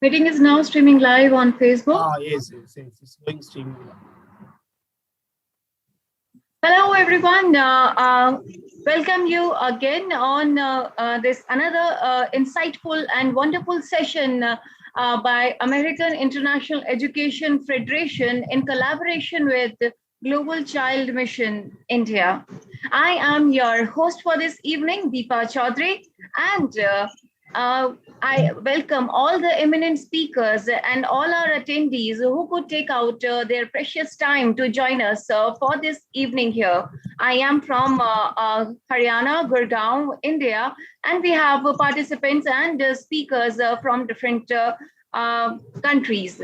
Meeting is now streaming live on Facebook. Yes, it's going streaming live. Hello, everyone. Welcome you again on this another insightful and wonderful session by American International Education Federation in collaboration with Global Child Mission India. I am your host for this evening, Deepa Chaudhary, and I welcome all the eminent speakers and all our attendees who could take out their precious time to join us for this evening here. I am from Haryana, Gurgaon, India, and we have participants and speakers from different countries.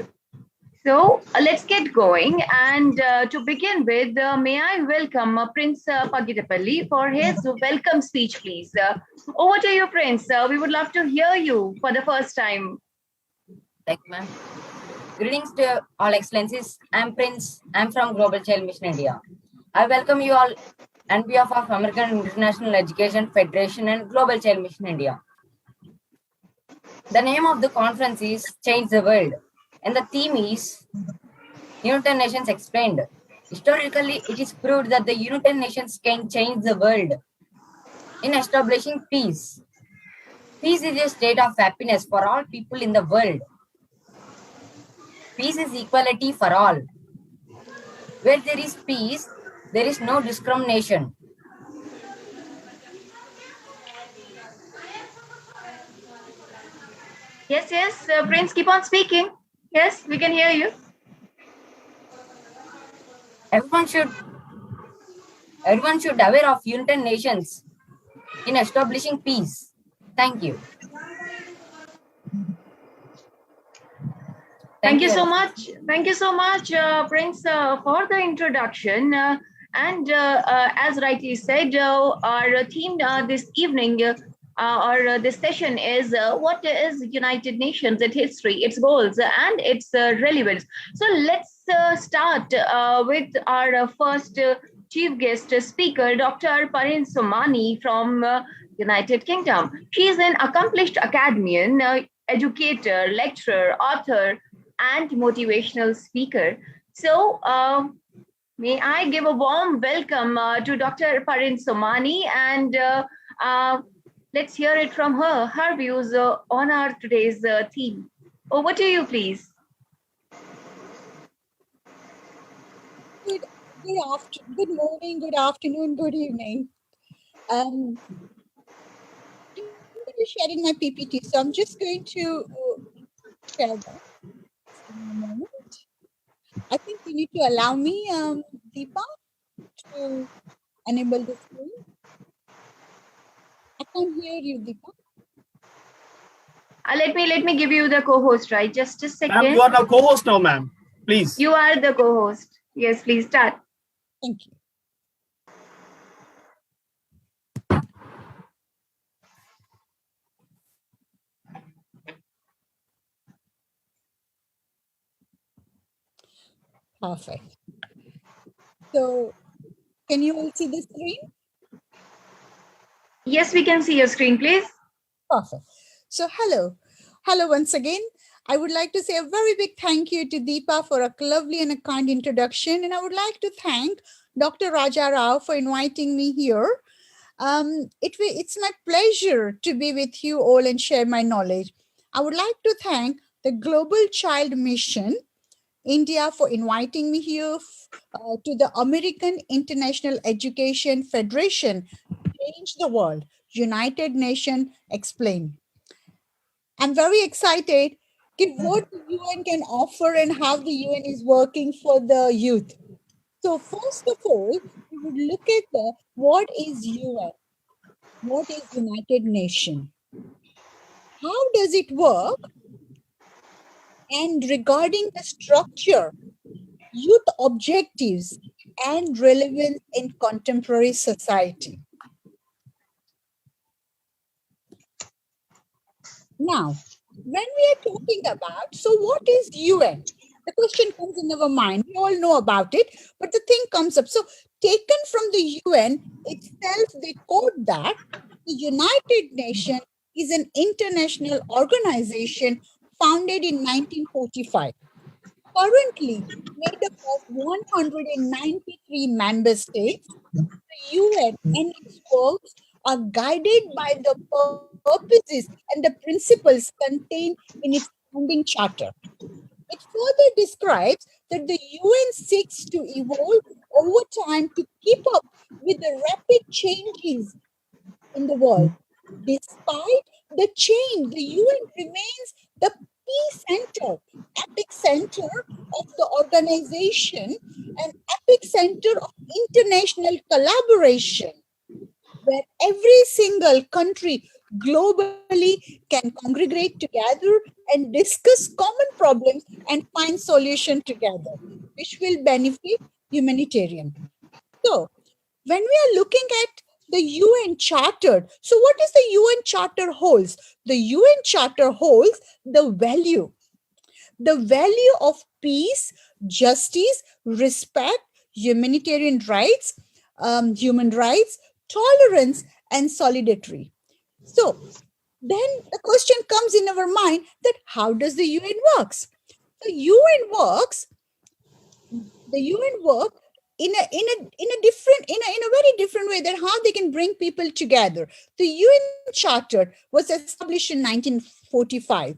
So let's get going. And to begin with, may I welcome Prince Pagidapalli for his welcome speech, please. Over to you, Prince. We would love to hear you for the first time. Thank you, ma'am. Greetings to all excellencies. I'm Prince. I'm from Global Child Mission India. I welcome you all on behalf of American International Education Federation and Global Child Mission India. The name of the conference is Change the World. And the theme is United Nations Explained. Historically, it is proved that the United Nations can change the world in establishing peace. Peace is a state of happiness for all people in the world. Peace is equality for all. Where there is peace, there is no discrimination. Yes, Prince, keep on speaking. Yes, we can hear you. Everyone should aware of United Nations in establishing peace. Thank you. Thank you so much. Thank you so much, Prince, for the introduction. And as rightly said, our theme this evening or this session is what is United Nations, its history, its goals, and its relevance. So let's start with our first chief guest speaker, Dr. Parin Somani from United Kingdom. She is an accomplished academician, educator, lecturer, author, and motivational speaker. So may I give a warm welcome to Dr. Parin Somani, and let's hear it from her views on our today's theme. Over to you, please. Good morning, good afternoon, good evening. I'm sharing my PPT, so I'm just going to share that in a moment. I think you need to allow me, Deepa, to enable the screen. I can't hear you, Deepa. Let me give you the co-host, right? Just a second. Ma'am, you are the co-host now, ma'am. Please. You are the co-host. Yes, please start. Thank you. Perfect. So, can you all see the screen? Yes, we can see your screen, please. Perfect. So, hello once again. I would like to say a very big thank you to Deepa for a lovely and a kind introduction. And I would like to thank Dr. Raja Rao for inviting me here. It's my pleasure to be with you all and share my knowledge. I would like to thank the Global Child Mission India for inviting me here to the American International Education Federation. Change the World, United Nations Explained. I'm very excited what the UN can offer and how the UN is working for the youth. So first of all, we would look at what is UN? What is United Nations? How does it work? And regarding the structure, youth objectives and relevance in contemporary society. Now, when we are talking about, so what is UN? The question comes in our mind. We all know about it, but the thing comes up. So taken from the UN itself, they quote that the United Nations is an international organization founded in 1945. Currently made up of 193 member states, the UN and its works are guided by the purposes and the principles contained in its founding charter. It further describes that the UN seeks to evolve over time to keep up with the rapid changes in the world. Despite the change, the UN remains the epic center of the organization, an epic center of international collaboration, where every single country globally can congregate together and discuss common problems and find solutions together, which will benefit humanitarian. So, when we are looking at the UN Charter, so what is the UN Charter holds? The UN Charter holds the value of peace, justice, respect, humanitarian rights, human rights, tolerance, and solidarity. So then the question comes in our mind that how does the UN works? The UN works in a very different way than how they can bring people together. The UN Charter was established in 1945.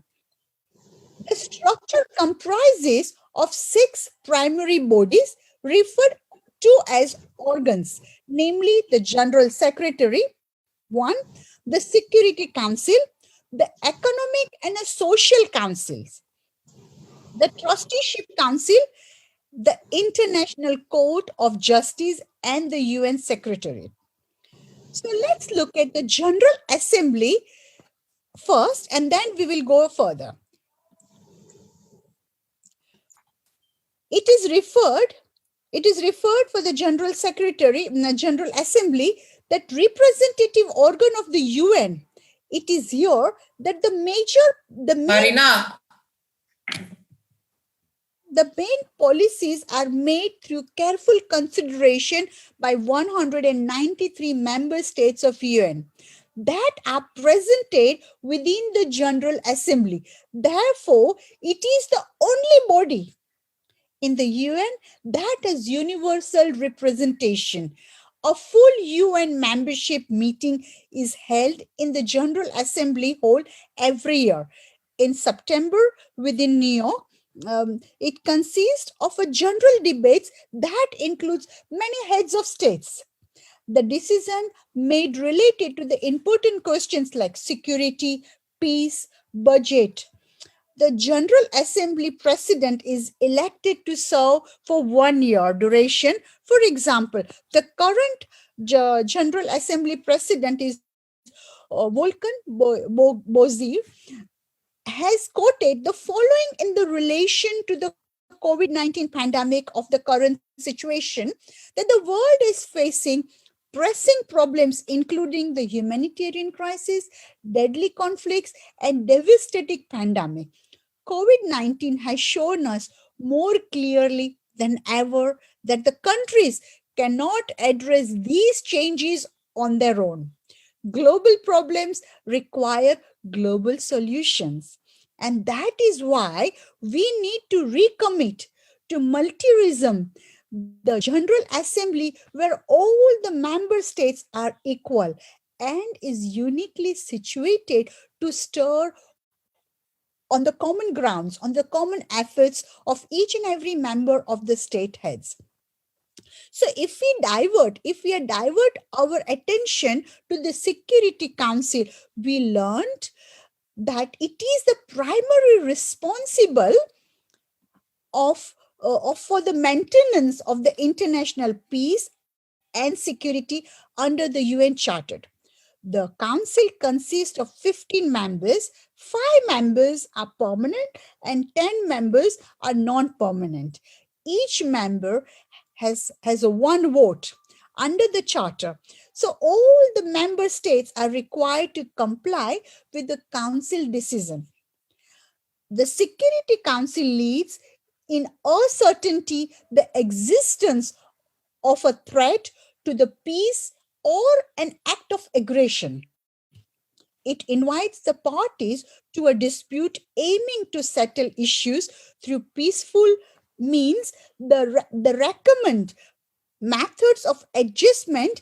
The structure comprises of 6 primary bodies referred to as organs, namely the General Secretary, 1, the Security Council, the Economic and Social Councils, the Trusteeship Council, the International Court of Justice, and the UN Secretary. So let's look at the General Assembly first, and then we will go further. It is referred for the General Secretary in the General Assembly, that representative organ of the UN. It is here that the main policies are made through careful consideration by 193 member states of UN that are presented within the General Assembly. Therefore, it is the only body in the UN that has universal representation. A full UN membership meeting is held in the General Assembly hall every year. In September, within New York, it consists of a general debates that includes many heads of states. The decision made related to the important questions like security, peace, budget. The General Assembly President is elected to serve for 1 year duration. For example, the current General Assembly President is Volkan Bozkır, has quoted the following in the relation to the COVID-19 pandemic of the current situation, that the world is facing pressing problems, including the humanitarian crisis, deadly conflicts, and devastating pandemic. COVID-19 has shown us more clearly than ever that the countries cannot address these changes on their own. Global problems require global solutions. And that is why we need to recommit to multilateralism, the General Assembly, where all the member states are equal and is uniquely situated to stir on the common grounds, on the common efforts of each and every member of the state heads. So if we divert our attention to the Security Council, we learned that it is the primary responsible for the maintenance of the international peace and security under the UN Charter. The council consists of 15 members, 5 members are permanent and 10 members are non-permanent. Each member has a 1 vote under the charter. So all the member states are required to comply with the council decision. The Security Council leads in uncertainty the existence of a threat to the peace or an act of aggression. It invites the parties to a dispute aiming to settle issues through peaceful means. The recommend methods of adjustment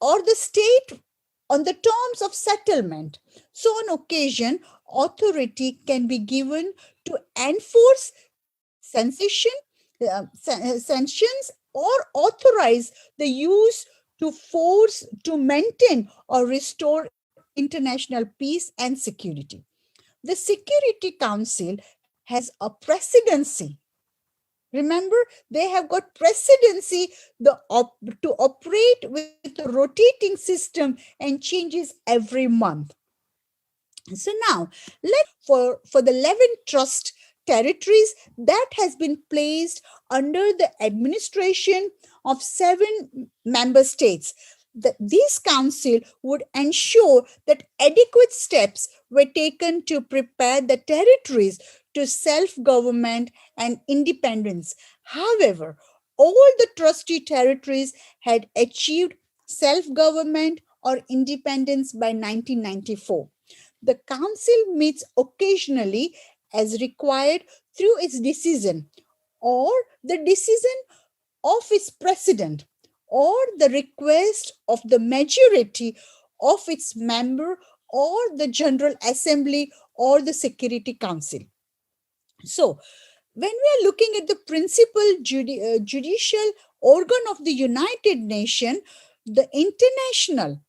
or the state on the terms of settlement. So on occasion, authority can be given to enforce sanctions or authorize the use to force to maintain or restore international peace and security. The Security Council has a presidency. Remember, they have got presidency to operate with a rotating system and changes every month. So now, for the 11 trust territories that has been placed under the administration of 7 member states, this council would ensure that adequate steps were taken to prepare the territories to self-government and independence. However, all the trustee territories had achieved self-government or independence by 1994. The council meets occasionally as required through its decision or the decision of its president or the request of the majority of its member or the General Assembly or the Security Council. So, when we are looking at the principal judicial organ of the United Nations, the International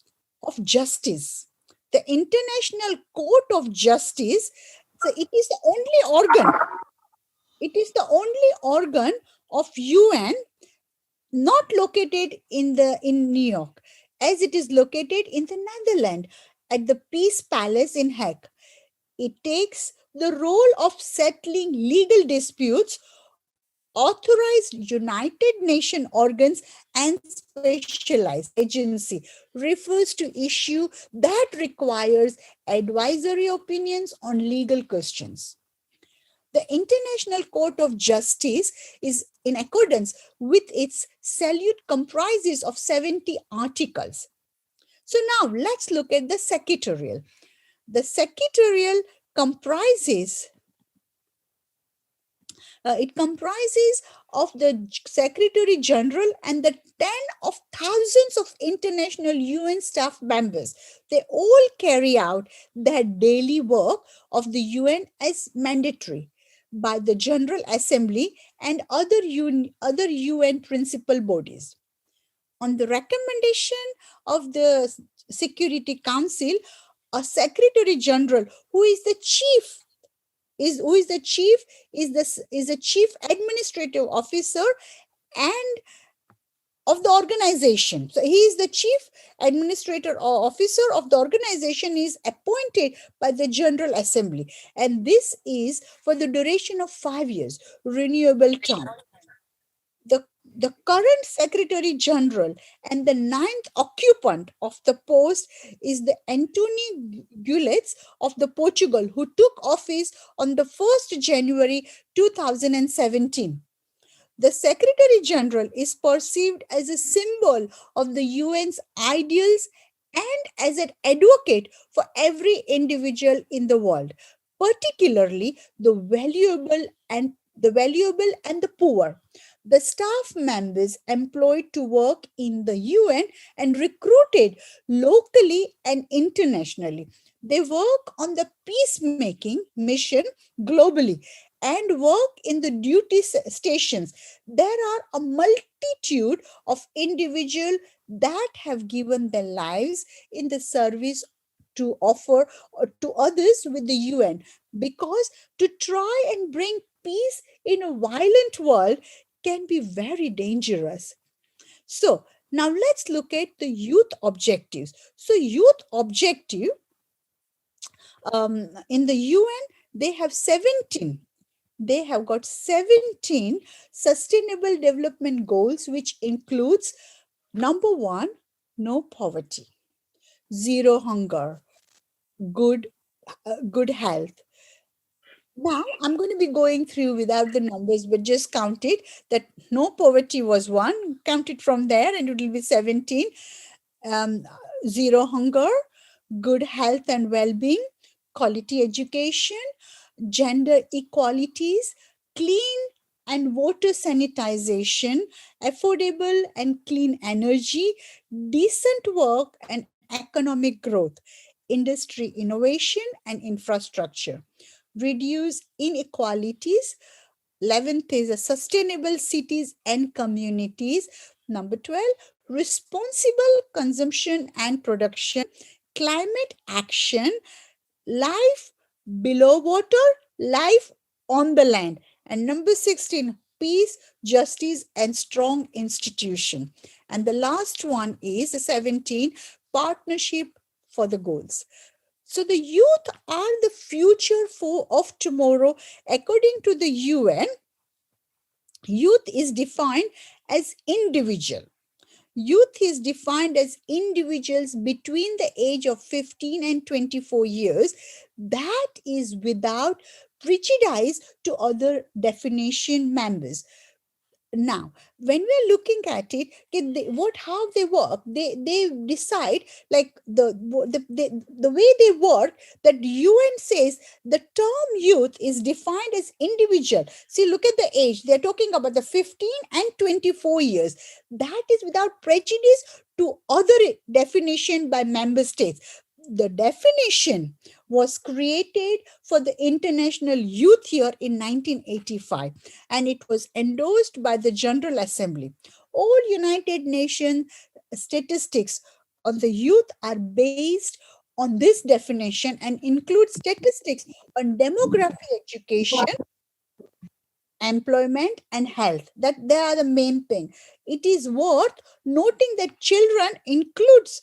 of Justice, the International Court of Justice, so it is the only organ. It is the only organ of UN not located in New York, as it is located in the Netherlands at the Peace Palace in Hague. It takes the role of settling legal disputes, authorized United Nations organs, and specialized agency refers to issue that requires advisory opinions on legal questions. The International Court of Justice is in accordance with its statute comprises of 70 articles. So now let's look at the secretarial. The secretarial comprises of the Secretary General and the 10 of thousands of international UN staff members. They all carry out their daily work of the UN as mandatory by the General Assembly and other UN principal bodies. On the recommendation of the Security Council, a Secretary General who is the chief is a chief administrative officer and of the organization. So he is the chief administrator or officer of the organization, is appointed by the General Assembly. And this is for the duration of 5 years, renewable term. The current Secretary General and the 9th occupant of the post is the António Guterres of the Portugal, who took office on the 1st January 2017. The Secretary General is perceived as a symbol of the UN's ideals and as an advocate for every individual in the world, particularly the valuable and the poor. The staff members employed to work in the UN and recruited locally and internationally. They work on the peacemaking mission globally and work in the duty stations. There are a multitude of individuals that have given their lives in the service to offer to others with the UN, because to try and bring peace in a violent world can be very dangerous. So now let's look at the youth objectives. So youth objective in the UN, they have 17. They have got 17 sustainable development goals, which includes number 1, no poverty, 0 hunger, good health. Now, I'm going to be going through without the numbers, but just count it, that no poverty was 1, count it from there, and it will be 17. 0 hunger, good health and well-being, quality education, gender equalities, clean and water sanitization, affordable and clean energy, decent work and economic growth, industry innovation and infrastructure, reduce inequalities. 11th is a sustainable cities and communities. Number 12, responsible consumption and production, climate action, life below water, life on the land. And number 16, peace, justice, and strong institution. And the last one is 17, partnership for the goals. So the youth are the future of tomorrow. According to the UN, youth is defined as individual. Youth is defined as individuals between the age of 15 and 24 years. That is without prejudice to other definition members. Now, when we're looking at it, how they work, they decide like the way they work, that UN says the term youth is defined as individual. See, look at the age. They're talking about the 15 and 24 years. That is without prejudice to other definition by member states. The definition was created for the International Youth Year in 1985, and it was endorsed by the General Assembly. All United Nations statistics on the youth are based on this definition and include statistics on demography, education, employment, and health. That they are the main thing. It is worth noting that children includes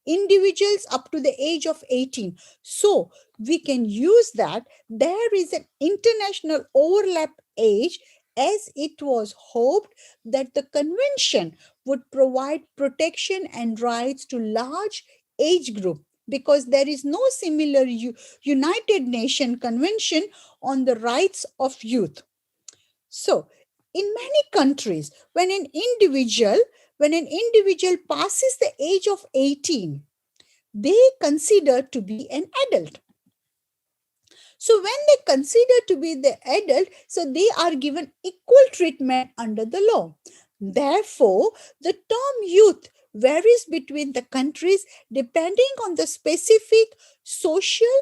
individuals up to the age of 18. So we can use that. There is an international overlap age, as it was hoped that the convention would provide protection and rights to large age group, because there is no similar United Nations Convention on the Rights of Youth. So in many countries, when an individual passes the age of 18, they consider to be an adult. So when they consider to be the adult, so they are given equal treatment under the law. Therefore, the term youth varies between the countries depending on the specific social,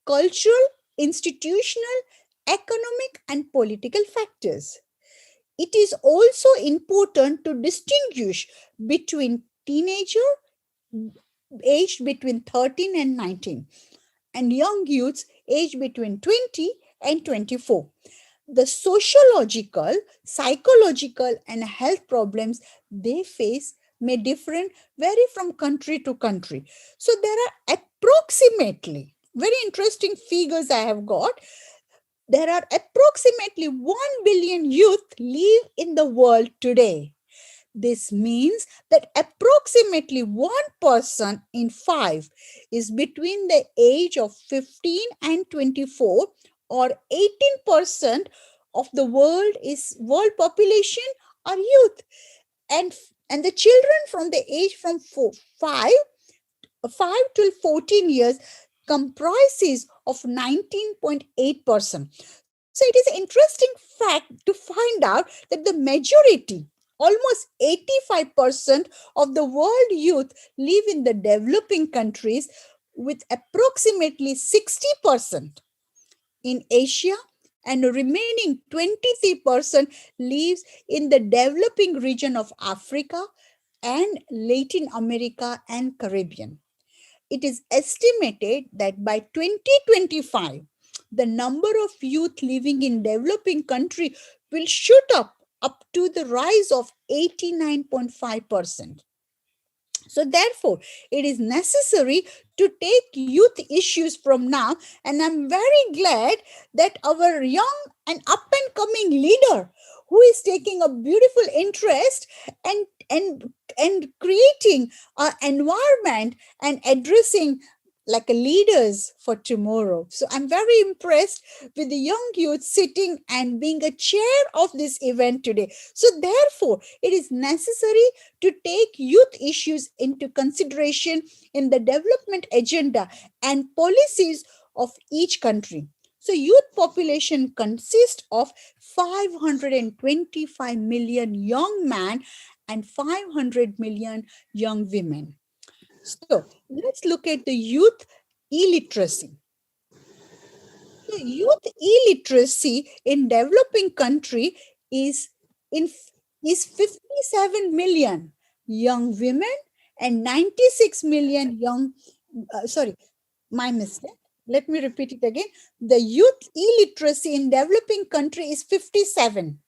cultural, institutional, economic, and political factors. It is also important to distinguish between teenager aged between 13 and 19 and young youths aged between 20 and 24. The sociological, psychological, and health problems they face may vary from country to country. So there are approximately, very interesting figures I have got. There are approximately 1 billion youth live in the world today. This means that approximately 1 person in 5 is between the age of 15 and 24, or 18% of the world population are youth. And the children from the age from 5 to 14 years comprises of 19.8%. So it is an interesting fact to find out that the majority, almost 85% of the world youth live in the developing countries, with approximately 60% in Asia, and the remaining 23% lives in the developing region of Africa and Latin America and Caribbean. It is estimated that by 2025, the number of youth living in developing countries will shoot up to the rise of 89.5%. So therefore, it is necessary to take youth issues from now. And I'm very glad that our young and up and coming leader, who is taking a beautiful interest and creating an environment and addressing like a leaders for tomorrow. So I'm very impressed with the young youth sitting and being a chair of this event today. So therefore, it is necessary to take youth issues into consideration in the development agenda and policies of each country. So youth population consists of 525 million young men and 500 million young women. So let's look at the youth illiteracy. So youth illiteracy in developing country is 57 million young women and 96 million young, my mistake. Let me repeat it again. The youth illiteracy in developing country is 57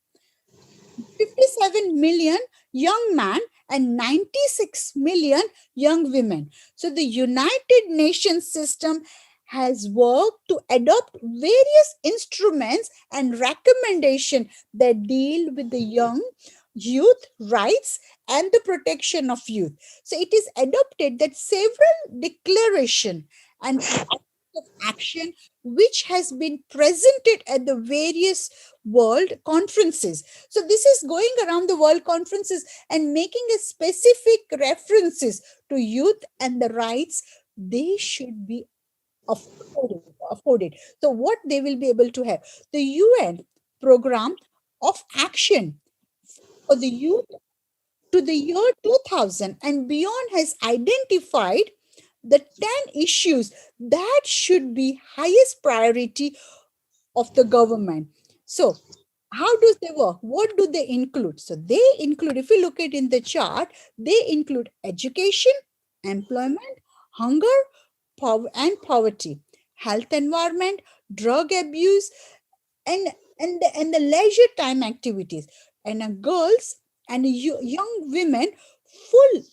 million young men and 96 million young women. So the United Nations system has worked to adopt various instruments and recommendations that deal with the young youth rights and the protection of youth. So it is adopted that several declarations and of action which has been presented at the various world conferences. So this is going around the world conferences and making a specific references to youth and the rights they should be afforded. So what they will be able to have. The UN program of action for the youth to the year 2000 and beyond has identified the 10 issues that should be highest priority of the government. So how do they work? What do they include? So they include, if you look at in the chart, they include education, employment, hunger, and poverty, health environment, drug abuse, and the leisure time activities, and girls and young women, full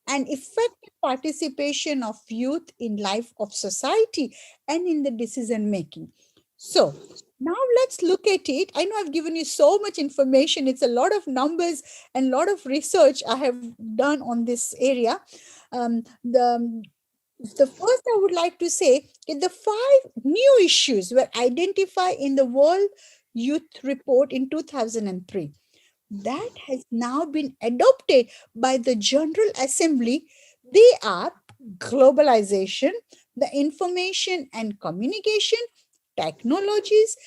and effective participation of youth in life of society and in the decision making. So now let's look at it. I know I've given you so much information. It's a lot of numbers and a lot of research I have done on this area. The first I would like to say is the 5 new issues were identified in the World Youth Report in 2003. That has now been adopted by the General Assembly. They are globalization, the information and communication, technologies,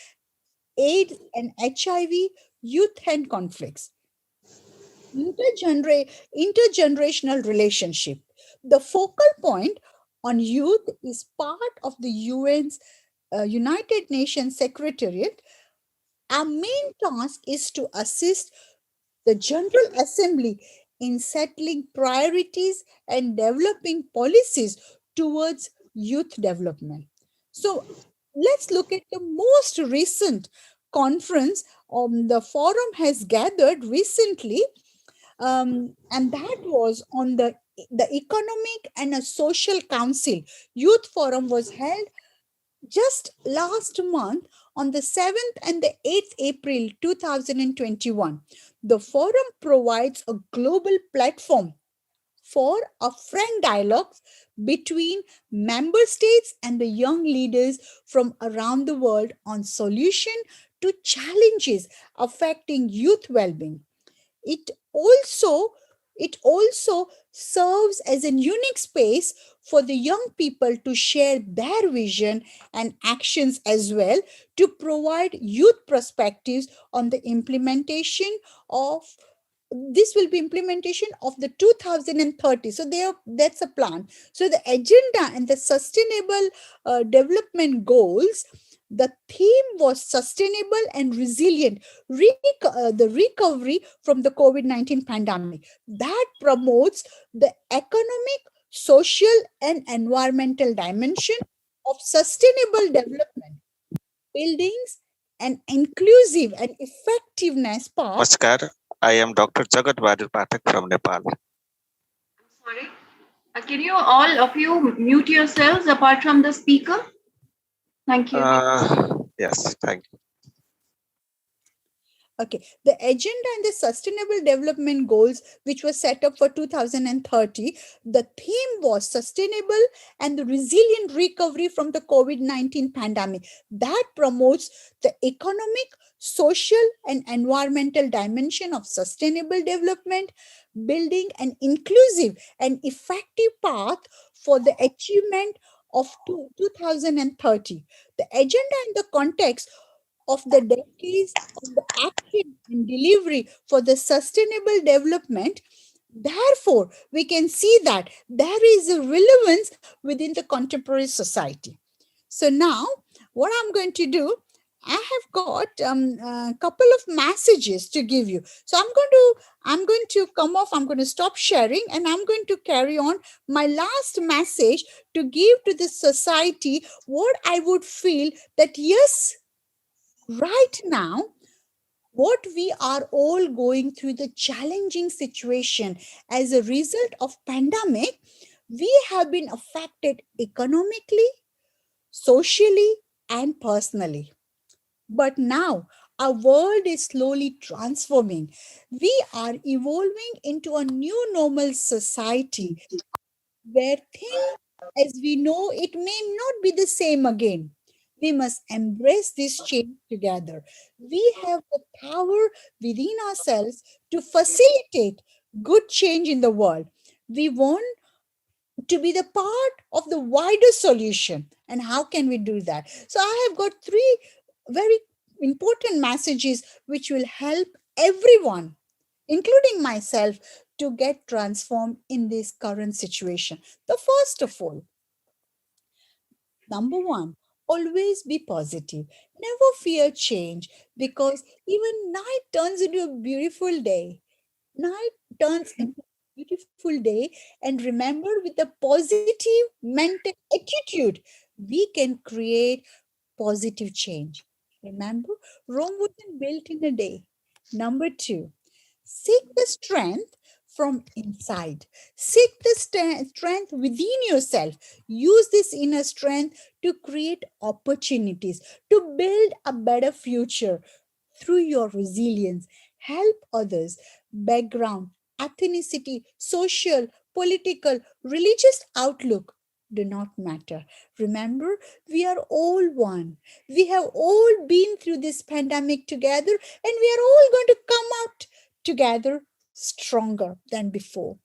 AIDS and HIV, youth and conflicts, intergenerational relationship. The focal point on youth is part of the UN's United Nations Secretariat. Our main task is to assist the General Assembly in settling priorities and developing policies towards youth development. So let's look at the most recent conference the forum has gathered recently, and that was on the Economic and a Social Council. Youth Forum was held just last month on the 7th and the 8th April 2021. The forum provides a global platform for a frank dialogue between member states and the young leaders from around the world on solution to challenges affecting youth well-being. It also serves as a unique space for the young people to share their vision and actions as well, to provide youth perspectives on the implementation of this will be implementation of the 2030. So that's a plan. So the agenda and the sustainable development goals, the theme was sustainable and resilient, the recovery from the COVID-19 pandemic. That promotes the economic, social, and environmental dimension of sustainable development, buildings, and inclusive and effectiveness path. Namaskar. I am Dr. Jagat Bahadur Pathak from Nepal. Sorry, can you all of you mute yourselves apart from the speaker? Thank you. Yes, thank you. Okay, the agenda and the sustainable development goals, which were set up for 2030, the theme was sustainable and the resilient recovery from the COVID-19 pandemic that promotes the economic, social, and environmental dimension of sustainable development, building an inclusive and effective path for the achievement of 2030. The agenda and the context of the decades of the action and delivery for the sustainable development. Therefore, we can see that there is a relevance within the contemporary society. So now, what I'm going to do, I have got a couple of messages to give you. So I'm going to come off. I'm going to stop sharing, and I'm going to carry on my last message to give to the society what I would feel that yes, right now, what we are all going through the challenging situation as a result of pandemic, we have been affected economically, socially, and personally. But now our world is slowly transforming. We are evolving into a new normal society where things as we know it may not be the same again. We must embrace this change together. We have the power within ourselves to facilitate good change in the world. We want to be the part of the wider solution. And how can we do that? So I have got three very important messages which will help everyone, including myself, to get transformed in this current situation. The first of all, number one, always be positive. Never fear change, because even night turns into a beautiful day. Night turns into a beautiful day. And remember, with a positive mental attitude, we can create positive change. Remember, Rome wasn't built in a day. Number two, seek the strength from inside. Seek the strength within yourself. Use this inner strength to create opportunities, to build a better future through your resilience. Help others. Background, ethnicity, social, political, religious outlook do not matter. Remember, we are all one. We have all been through this pandemic together, and we are all going to come out together stronger than before.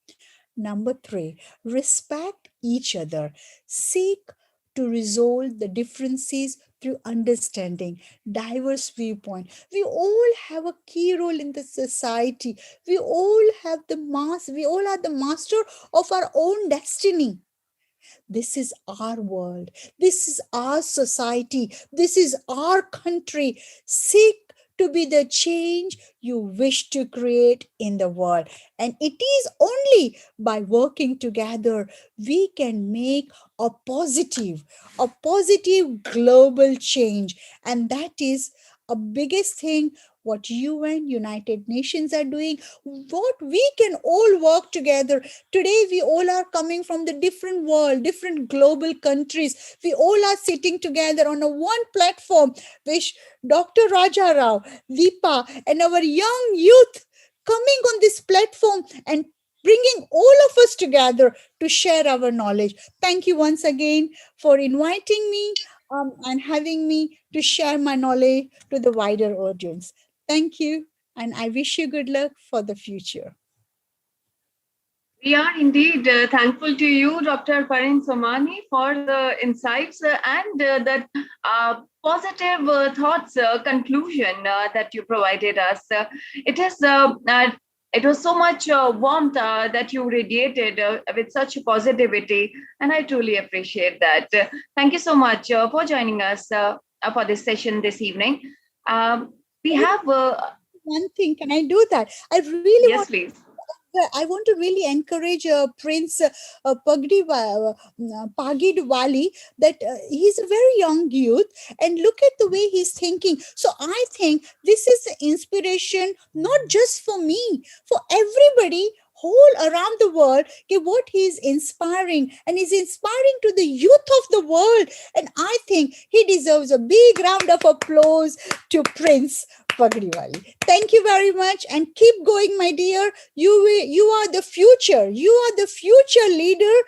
Number three, respect each other. Seek to resolve the differences through understanding, diverse viewpoint. We all have a key role in the society. We all are the master of our own destiny. This is our world. This is our society. This is our country. Seek to be the change you wish to create in the world. And it is only by working together we can make a positive global change. And that is a biggest thing what UN, United Nations are doing, what we can all work together. Today, we all are coming from the different world, different global countries. We all are sitting together on a one platform, which Dr. Raja Rao, Deepa, and our young youth coming on this platform and bringing all of us together to share our knowledge. Thank you once again for inviting me and having me to share my knowledge to the wider audience. Thank you, and I wish you good luck for the future. We are indeed thankful to you, Dr. Parin Somani, for the insights and that positive thoughts conclusion that you provided us. It was so much warmth that you radiated with such positivity, and I truly appreciate that. Thank you so much for joining us for this session this evening. We have one thing. Can I do that? I really yes, please. I want to really encourage Prince Pagidwali that he's a very young youth, and look at the way he's thinking. So I think this is the inspiration, not just for me, for everybody whole around the world. What he's inspiring, and he's inspiring to the youth of the world. And I think he deserves a big round of applause to Prince Pagdi wali. Thank you very much and keep going, my dear. You are the future. You are the future leader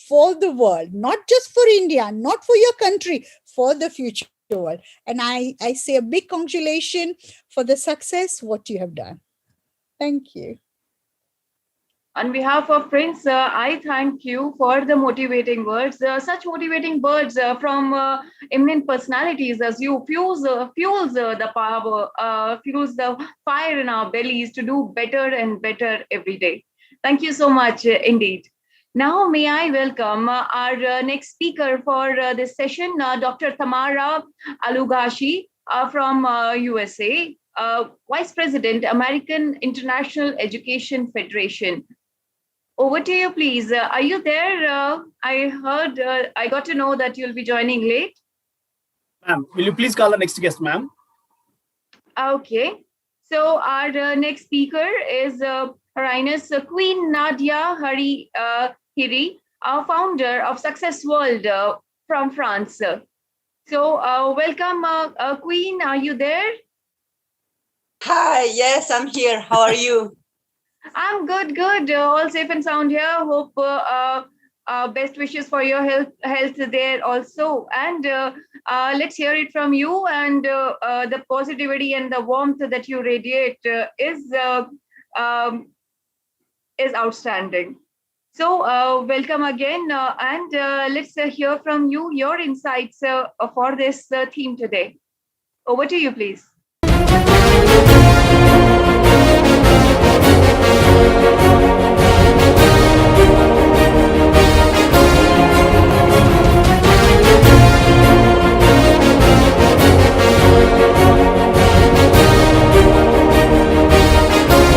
for the world, not just for India, not for your country, for the future world. And I say a big congratulations for the success, what you have done. Thank you. On behalf of Prince, I thank you for the motivating words. Such motivating words from eminent personalities as you fuels the power, fuels the fire in our bellies to do better and better every day. Thank you so much indeed. Now, may I welcome our next speaker for this session, Dr. Tamara Alugashi from USA, Vice President, American International Education Federation. Over to you, please. Are you there? I got to know that you'll be joining late. Ma'am, will you please call the next guest, ma'am? Okay. So our next speaker is Her Highness Queen Nadia Hiri, our founder of Success World from France. So welcome, Queen. Are you there? Hi, yes, I'm here. How are you? I'm good. All safe and sound here. Hope best wishes for your health there also. And let's hear it from you. And the positivity and the warmth that you radiate is outstanding. So welcome again. And let's hear from you your insights for this theme today. Over to you, please.